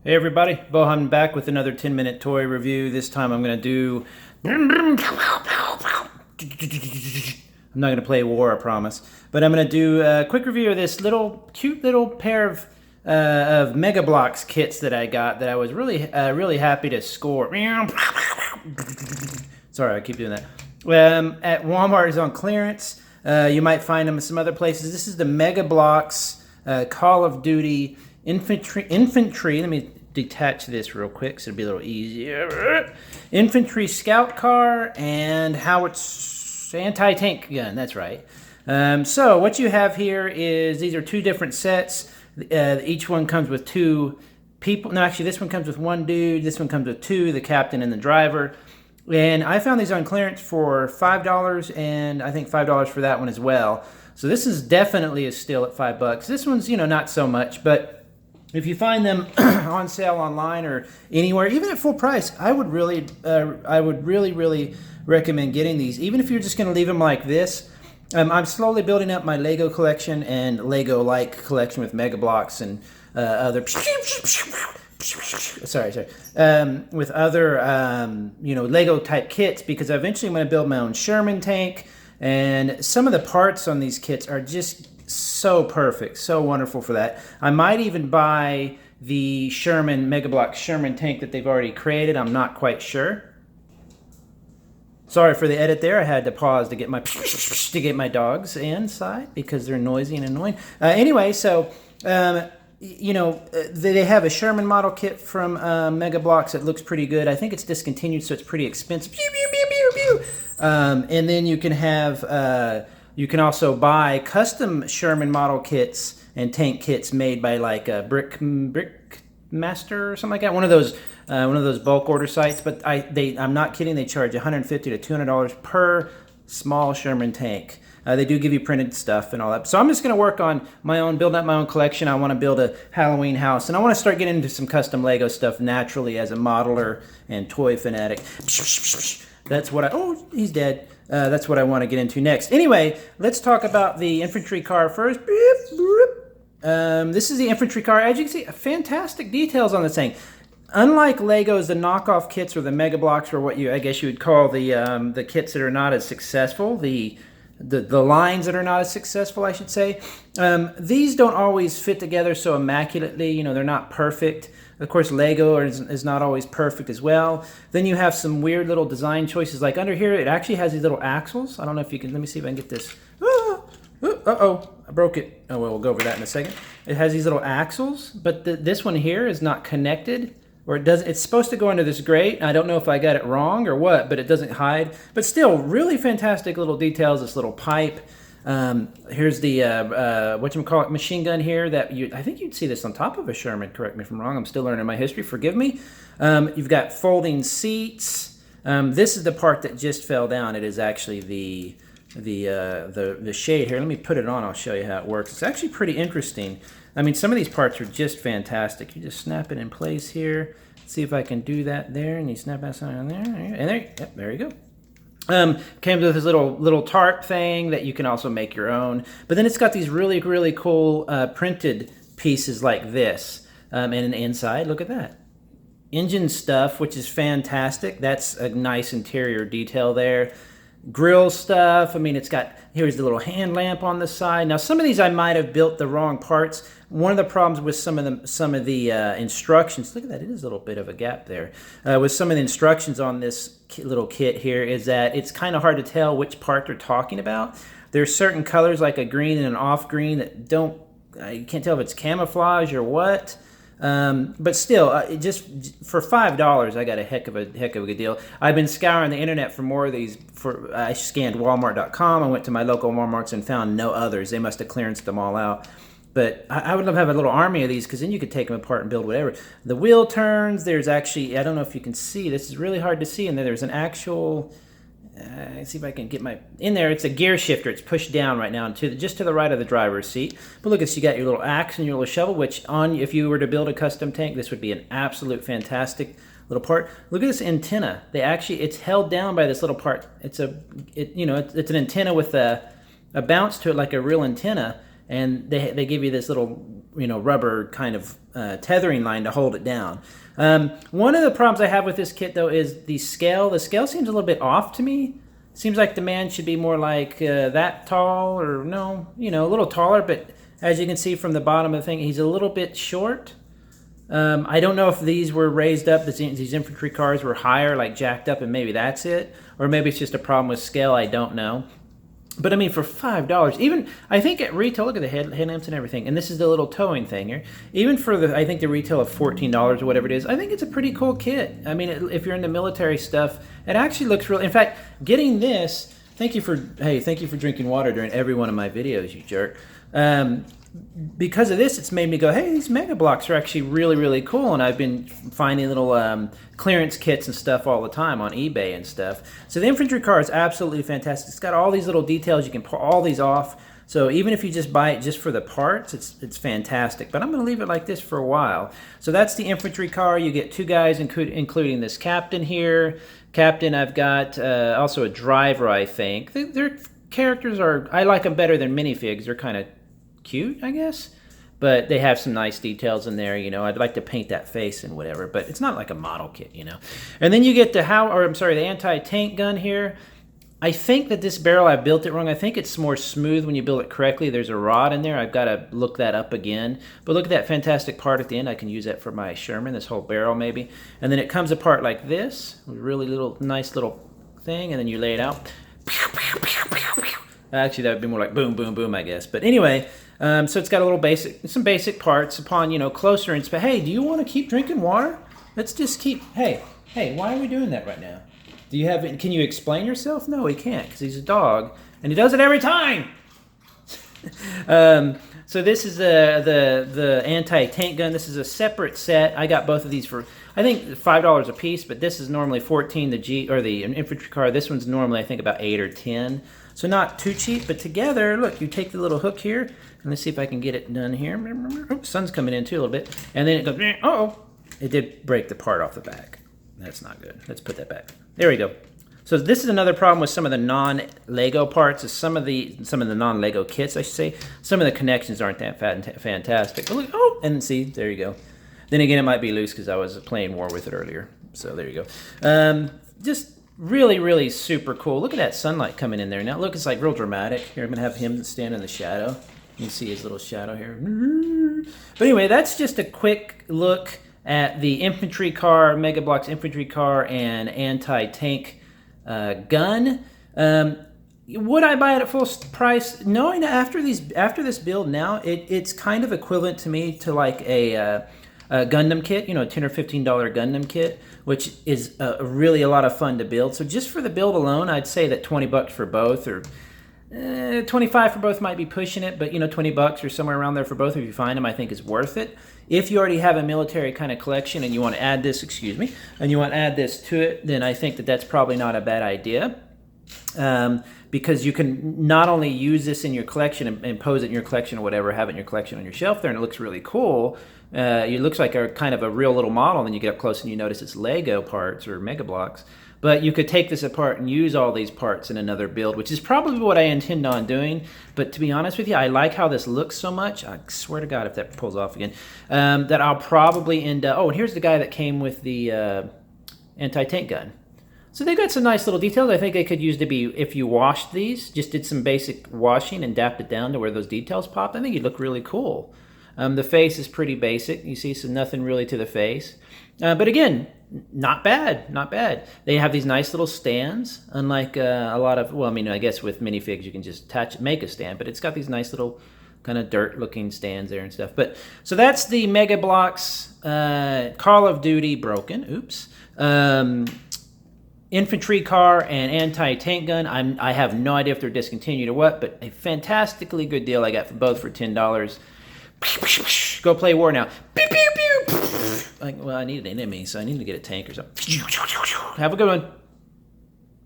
Hey everybody, beau-hindman back with another 10-minute toy review. This time I'm going to do... I'm not going to play war, I promise. But I'm going to do a quick review of this cute little pair of Mega Bloks kits that I got that I was really happy to score. Sorry, I keep doing that. At Walmart is on clearance. You might find them in some other places. This is the Mega Bloks Call of Duty Infantry, let me detach this real quick so it'll be a little easier. Infantry Scout Car and Howitz anti-tank gun, that's right. So what you have here is, these are two different sets. Each one comes with two people. No, actually this one comes with one dude, this one comes with two, the captain and the driver. And I found these on clearance for $5, and I think $5 for that one as well. So this is definitely a steal at $5. This one's, not so much, but if you find them on sale online or anywhere, even at full price, I would really recommend getting these. Even if you're just going to leave them like this. I'm slowly building up my Lego collection and Lego-like collection with Mega Bloks and other with other Lego type kits, because eventually I'm going to build my own Sherman tank, and some of the parts on these kits are just so perfect, so wonderful for that. I might even buy the Sherman Mega Bloks Sherman tank that they've already created. I'm not quite sure. Sorry for the edit there. I had to pause to get my dogs inside because they're noisy and annoying. Anyway, so they have a Sherman model kit from Mega Bloks that looks pretty good. I think it's discontinued, so it's pretty expensive. And then you can have you can also buy custom Sherman model kits and tank kits made by like a Brick Master or something like that. One of those bulk order sites. But I'm not kidding. They charge $150 to $200 per small Sherman tank. They do give you printed stuff and all that. So I'm just going to work on building up my own collection. I want to build a Halloween house, and I want to start getting into some custom Lego stuff naturally as a modeler and toy fanatic. That's what oh, he's dead. That's what I want to get into next. Anyway, let's talk about the Infantry Car first. This is the Infantry Car. As you can see, fantastic details on this thing. Unlike Legos, the knockoff kits or the Mega Bloks, or what I guess you would call the kits that are not as successful, the lines that are not as successful, I should say. These don't always fit together so immaculately. They're not perfect. Of course, Lego is not always perfect as well. Then you have some weird little design choices. Like under here, it actually has these little axles. I don't know if you can, let me see if I can get this. Uh-oh, I broke it. Oh, well, we'll go over that in a second. It has these little axles, but this one here is not connected. Or it's supposed to go into this grate. I don't know if I got it wrong or what, but it doesn't hide. But still, really fantastic little details, this little pipe. Here's the, whatchamacallit, machine gun here that I think you'd see this on top of a Sherman. Correct me if I'm wrong. I'm still learning my history. Forgive me. You've got folding seats. This is the part that just fell down. It is actually the shade here. Let me put it on. I'll show you how it works. It's actually pretty interesting. I mean, some of these parts are just fantastic. You just snap it in place here. See if I can do that there, and you snap that side on there, and there you go. Came with this little tarp thing that you can also make your own. But then it's got these really cool printed pieces like this. And inside, look at that. Engine stuff, which is fantastic. That's a nice interior detail there. Grill stuff. I mean, here's the little hand lamp on the side. Now, some of these I might have built the wrong parts. One of the problems with some of the instructions, look at that, it is a little bit of a gap there. With some of the instructions on this little kit here is that it's kind of hard to tell which part they're talking about. There's certain colors like a green and an off green that you can't tell if it's camouflage or what. But still, just for $5, I got a heck of a good deal. I've been scouring the internet for more of these. I scanned Walmart.com. I went to my local Walmarts and found no others. They must have clearanced them all out. But I would love to have a little army of these, because then you could take them apart and build whatever. The wheel turns. There's actually, I don't know if you can see. This is really hard to see. And there's an actual. Let's see if I can get in there. It's a gear shifter. It's pushed down right now just to the right of the driver's seat. But look, you got your little axe and your little shovel, which if you were to build a custom tank, this would be an absolute fantastic little part. Look at this antenna. It's held down by this little part. It's an antenna with a bounce to it like a real antenna. and they give you this little, you know, rubber kind of tethering line to hold it down. One of the problems I have with this kit, though, is the scale. The scale seems a little bit off to me. Seems like the man should be more like that tall, or no, you know, a little taller, but as you can see from the bottom of the thing, he's a little bit short. I don't know if these were raised up, these infantry cars were higher, like jacked up, and maybe that's it. Or maybe it's just a problem with scale, I don't know. But I mean, for $5, even, I think at retail, look at the headlamps and everything, and this is the little towing thing here. Even for the, I think the retail of $14 or whatever it is, I think it's a pretty cool kit. I mean, if you're into military stuff, it actually looks real. In fact, getting this, thank you for drinking water during every one of my videos, you jerk. Because of this, it's made me go, hey, these Mega Bloks are actually really, really cool. And I've been finding little clearance kits and stuff all the time on eBay and stuff. So the infantry car is absolutely fantastic. It's got all these little details. You can pull all these off. So even if you just buy it just for the parts, it's fantastic. But I'm going to leave it like this for a while. So that's the infantry car. You get two guys, including this captain here. Captain, I've got also a driver, I think. Their characters are, I like them better than minifigs. They're kind of cute, I guess, but they have some nice details in there. You know, I'd like to paint that face and whatever, but it's not like a model kit, you know. And then you get the the anti-tank gun here. I think that this barrel, I built it wrong. I think it's more smooth when you build it correctly. There's a rod in there. I've got to look that up again. But look at that fantastic part at the end. I can use that for my Sherman, this whole barrel maybe. And then it comes apart like this, really nice little thing, and then you lay it out. Actually, that would be more like boom, boom, boom, I guess. But anyway, so it's got a little some basic parts. Upon, you know, closer inspection. Hey, do you want to keep drinking water? Let's just keep. Hey, why are we doing that right now? Do you have? Can you explain yourself? No, he can't, because he's a dog, and he does it every time. So this is the anti-tank gun. This is a separate set. I got both of these for, I think, $5 a piece, but this is normally $14. The infantry car. This one's normally, I think, about $8 or $10. So not too cheap, but together, look, you take the little hook here, and let's see if I can get it done here. Oops, sun's coming in too a little bit, and then it goes. Uh-oh, it did break the part off the back. That's not good. Let's put that back. There we go. So this is another problem with some of the non-Lego parts, is some of the non-Lego kits, I should say. Some of the connections aren't that fantastic. But look, and see, there you go. Then again, it might be loose because I was playing war with it earlier. So there you go. Just really, really super cool. Look at that sunlight coming in there. Now look, it's like real dramatic. Here, I'm going to have him stand in the shadow. You can see his little shadow here. But anyway, that's just a quick look at the infantry car, Mega Bloks infantry car, and anti-tank gun. Would I buy it at full price? Knowing after this build now, it's kind of equivalent to me to like a Gundam kit, you know, a $10 or $15 Gundam kit, which is really a lot of fun to build. So just for the build alone, I'd say that $20 for both, or 25 for both might be pushing it, but you know, $20 or somewhere around there for both, if you find them, I think is worth it. If you already have a military kind of collection and you want to add this, and you want to add this to it, then I think that that's probably not a bad idea. Because you can not only use this in your collection and pose it in your collection or whatever, have it in your collection on your shelf there, and it looks really cool. It looks like a kind of a real little model, and then you get up close and you notice it's Lego parts or Mega Bloks. But you could take this apart and use all these parts in another build, which is probably what I intend on doing. But to be honest with you, I like how this looks so much. I swear to God, if that pulls off again, that I'll probably end up... Oh, and here's the guy that came with the anti-tank gun. So they've got some nice little details. I think they could use to be, if you washed these, just did some basic washing and dapped it down to where those details popped, I think it'd look really cool. The face is pretty basic. You see, so nothing really to the face. But again, not bad, not bad. They have these nice little stands, unlike a lot of, well, I mean, I guess with minifigs you can just make a stand, but it's got these nice little kind of dirt-looking stands there and stuff. But so that's the Mega Bloks Call of Duty broken. Oops. Infantry car and anti-tank gun. I have no idea if they're discontinued or what, but a fantastically good deal I got for both for $10. Go play war now. Pew, pew, pew. Well, I need an enemy, so I need to get a tank or something. Have a good one.